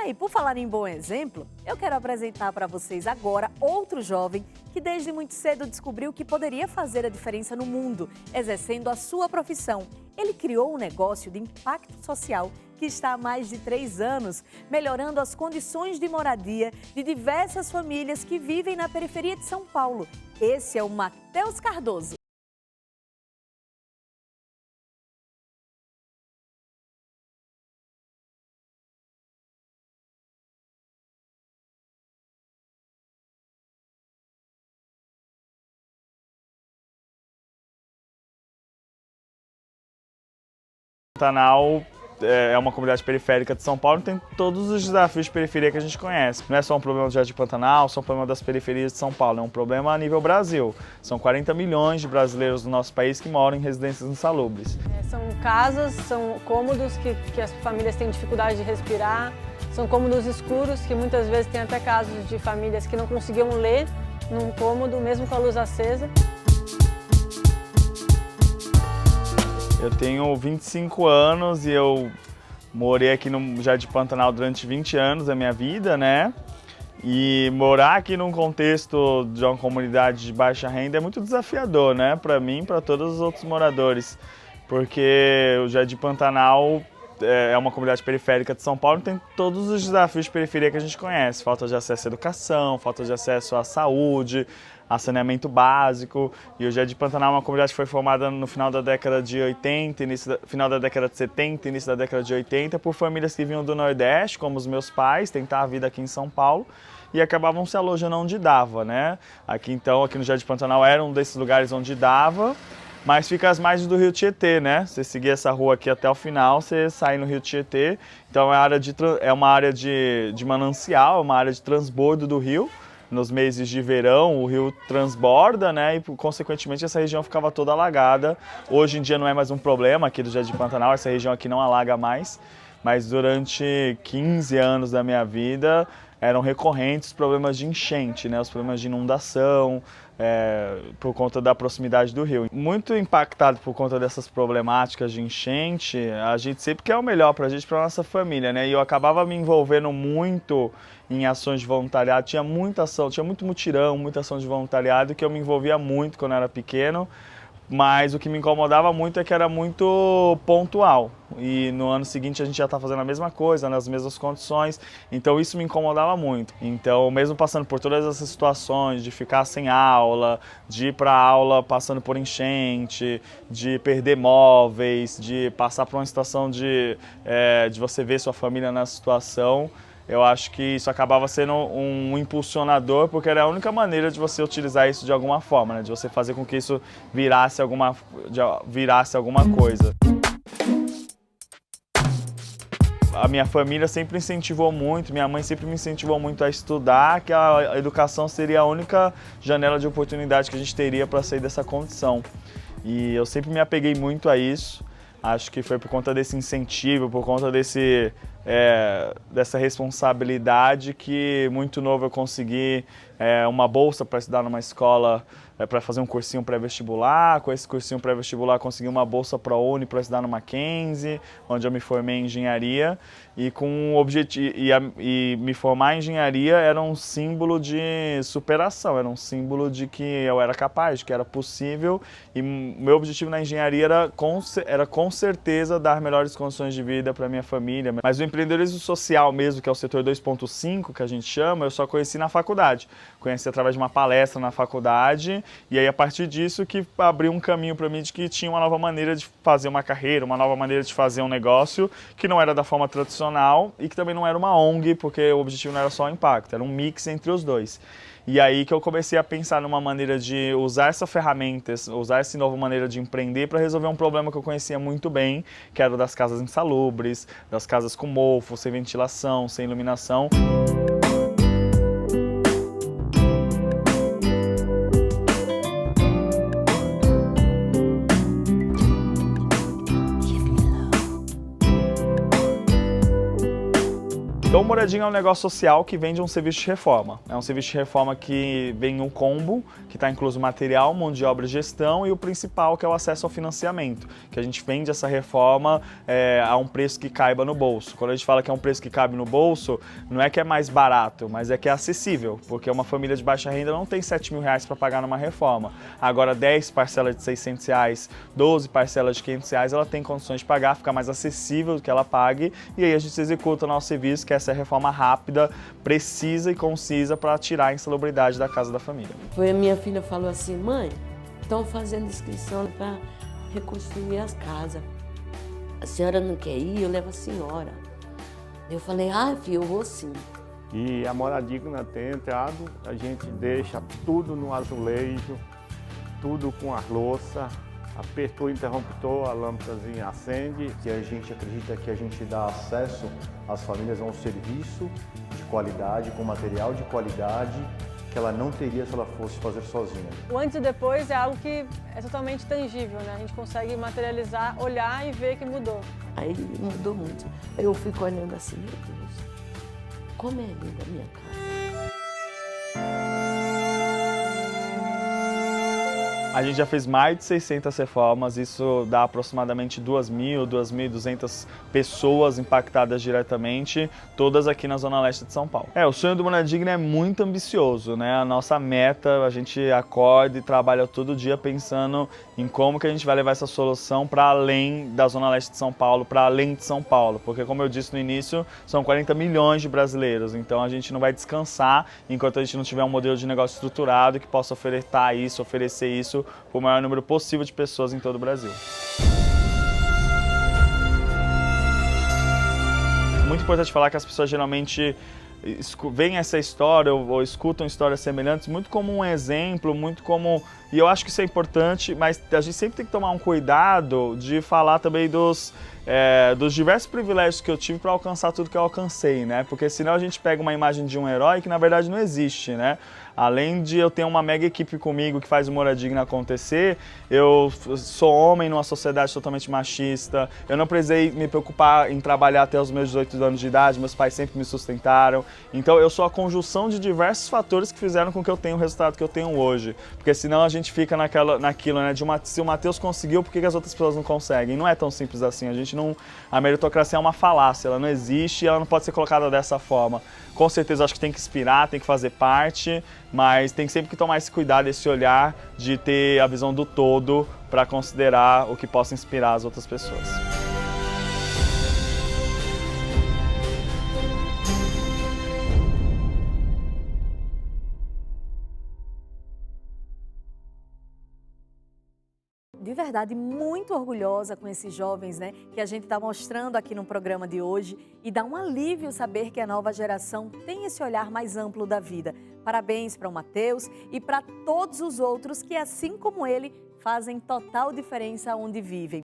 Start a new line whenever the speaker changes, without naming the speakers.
E por falar em bom exemplo, eu quero apresentar para vocês agora outro jovem que desde muito cedo descobriu que poderia fazer a diferença no mundo, exercendo a sua profissão. Ele criou um negócio de impacto social que está há mais de 3 anos, melhorando as condições de moradia de diversas famílias que vivem na periferia de São Paulo. Esse é o Matheus Cardoso.
Pantanal é uma comunidade periférica de São Paulo e tem todos os desafios de periferia que a gente conhece. Não é só um problema do Jardim Pantanal, só um problema das periferias de São Paulo, é um problema a nível Brasil. São 40 milhões de brasileiros no nosso país que moram em residências insalubres.
São casas, são cômodos que as famílias têm dificuldade de respirar, são cômodos escuros que muitas vezes tem até casos de famílias que não conseguiam ler num cômodo, mesmo com a luz acesa.
Eu tenho 25 anos e eu morei aqui no Jardim Pantanal durante 20 anos da minha vida, né? E morar aqui num contexto de uma comunidade de baixa renda é muito desafiador, né? Para mim e para todos os outros moradores, porque o Jardim Pantanal é uma comunidade periférica de São Paulo e tem todos os desafios de periferia que a gente conhece. Falta de acesso à educação, falta de acesso à saúde, a saneamento básico. E o Jardim Pantanal é uma comunidade que foi formada no final da década de 80, final da década de 70, início da década de 80, por famílias que vinham do Nordeste, como os meus pais, tentar a vida aqui em São Paulo, e acabavam se alojando onde dava, né? Aqui no Jardim Pantanal era um desses lugares onde dava, mas fica às margens do Rio Tietê, né? Você seguir essa rua aqui até o final, você sai no Rio Tietê. Então é uma área de manancial, é uma área de transbordo do rio. Nos meses de verão, o rio transborda, né? E, consequentemente, essa região ficava toda alagada. Hoje em dia não é mais um problema aqui do Jardim Pantanal, essa região aqui não alaga mais. Mas durante 15 anos da minha vida, eram recorrentes os problemas de enchente, né? Os problemas de inundação, por conta da proximidade do rio. Muito impactado por conta dessas problemáticas de enchente, a gente sempre quer o melhor para a gente, para nossa família, né? E eu acabava me envolvendo muito em ações de voluntariado, tinha muita ação, tinha muito mutirão, muita ação de voluntariado, que eu me envolvia muito quando eu era pequeno, mas o que me incomodava muito é que era muito pontual. E no ano seguinte a gente já está fazendo a mesma coisa, nas mesmas condições, então isso me incomodava muito. Então, mesmo passando por todas essas situações de ficar sem aula, de ir para aula passando por enchente, de perder móveis, de passar por uma situação de você ver sua família nessa situação, eu acho que isso acabava sendo um impulsionador, porque era a única maneira de você utilizar isso de alguma forma, né? De você fazer com que isso virasse alguma coisa. A minha família sempre incentivou muito, minha mãe sempre me incentivou muito a estudar, que a educação seria a única janela de oportunidade que a gente teria para sair dessa condição. E eu sempre me apeguei muito a isso. Acho que foi por conta desse incentivo, por conta dessa responsabilidade que muito novo eu consegui uma bolsa para estudar numa escola, para fazer um cursinho pré-vestibular. Com esse cursinho pré-vestibular consegui uma bolsa ProUni para estudar no Mackenzie, onde eu me formei em engenharia. E com o objetivo e me formar em engenharia era um símbolo de superação, era um símbolo de que eu era capaz, de que era possível. E meu objetivo na engenharia era com certeza dar melhores condições de vida para minha família. Mas o empreendedorismo social mesmo, que é o setor 2.5, que a gente chama, eu só conheci na faculdade. Conheci através de uma palestra na faculdade, e aí a partir disso que abriu um caminho para mim de que tinha uma nova maneira de fazer uma carreira, uma nova maneira de fazer um negócio que não era da forma tradicional e que também não era uma ONG, porque o objetivo não era só o impacto, era um mix entre os dois. E aí que eu comecei a pensar numa maneira de usar essa ferramenta, usar essa nova maneira de empreender para resolver um problema que eu conhecia muito bem, que era o das casas insalubres, das casas com mofo, sem ventilação, sem iluminação. Então, o Moradia é um negócio social que vende um serviço de reforma. É um serviço de reforma que vem um combo, que está incluso material, mão de obra e gestão, e o principal, que é o acesso ao financiamento, que a gente vende essa reforma a um preço que caiba no bolso. Quando a gente fala que é um preço que cabe no bolso, não é que é mais barato, mas é que é acessível, porque uma família de baixa renda não tem R$7.000 para pagar numa reforma. Agora, 10 parcelas de R$600, 12 parcelas de R$500, ela tem condições de pagar, fica mais acessível do que ela pague, e aí a gente executa o nosso serviço, que é essa reforma rápida, precisa e concisa para tirar a insalubridade da casa da família.
Foi a minha filha falou assim: mãe, estão fazendo inscrição para reconstruir as casas. A senhora não quer ir? Eu levo a senhora. Eu falei: ah, filha, eu vou sim.
E a Moradia tem entrado, a gente deixa tudo no azulejo, tudo com a louça. Apertou o interruptor, a lâmpadazinha acende.
Que a gente acredita que a gente dá acesso às famílias a um serviço de qualidade, com material de qualidade, que ela não teria se ela fosse fazer sozinha.
O antes e depois é algo que é totalmente tangível, né? A gente consegue materializar, olhar e ver que mudou.
Aí mudou muito. Aí eu fico olhando assim: meu Deus, como é linda a minha casa.
A gente já fez mais de 600 reformas, isso dá aproximadamente 2.000, 2.200 pessoas impactadas diretamente, todas aqui na Zona Leste de São Paulo. O sonho do Moradigna é muito ambicioso, né? A nossa meta, a gente acorda e trabalha todo dia pensando em como que a gente vai levar essa solução para além da Zona Leste de São Paulo, para além de São Paulo, porque como eu disse no início, são 40 milhões de brasileiros, então a gente não vai descansar enquanto a gente não tiver um modelo de negócio estruturado que possa oferecer isso para o maior número possível de pessoas em todo o Brasil. Muito importante falar que as pessoas geralmente veem essa história ou escutam histórias semelhantes muito como um exemplo, muito como... E eu acho que isso é importante, mas a gente sempre tem que tomar um cuidado de falar também dos diversos privilégios que eu tive para alcançar tudo que eu alcancei, né? Porque senão a gente pega uma imagem de um herói que na verdade não existe, né? Além de eu ter uma mega equipe comigo que faz o Moradigna acontecer, eu sou homem numa sociedade totalmente machista, eu não precisei me preocupar em trabalhar até os meus 18 anos de idade, meus pais sempre me sustentaram. Então eu sou a conjunção de diversos fatores que fizeram com que eu tenha o resultado que eu tenho hoje. Porque senão a gente fica naquilo, né? Se o Matheus conseguiu, por que as outras pessoas não conseguem? Não é tão simples assim. A meritocracia é uma falácia, ela não existe e ela não pode ser colocada dessa forma. Com certeza acho que tem que inspirar, tem que fazer parte, mas tem sempre que tomar esse cuidado, esse olhar de ter a visão do todo para considerar o que possa inspirar as outras pessoas.
De verdade, muito orgulhosa com esses jovens, né, que a gente está mostrando aqui no programa de hoje, e dá um alívio saber que a nova geração tem esse olhar mais amplo da vida. Parabéns para o Matheus e para todos os outros que, assim como ele, fazem total diferença onde vivem.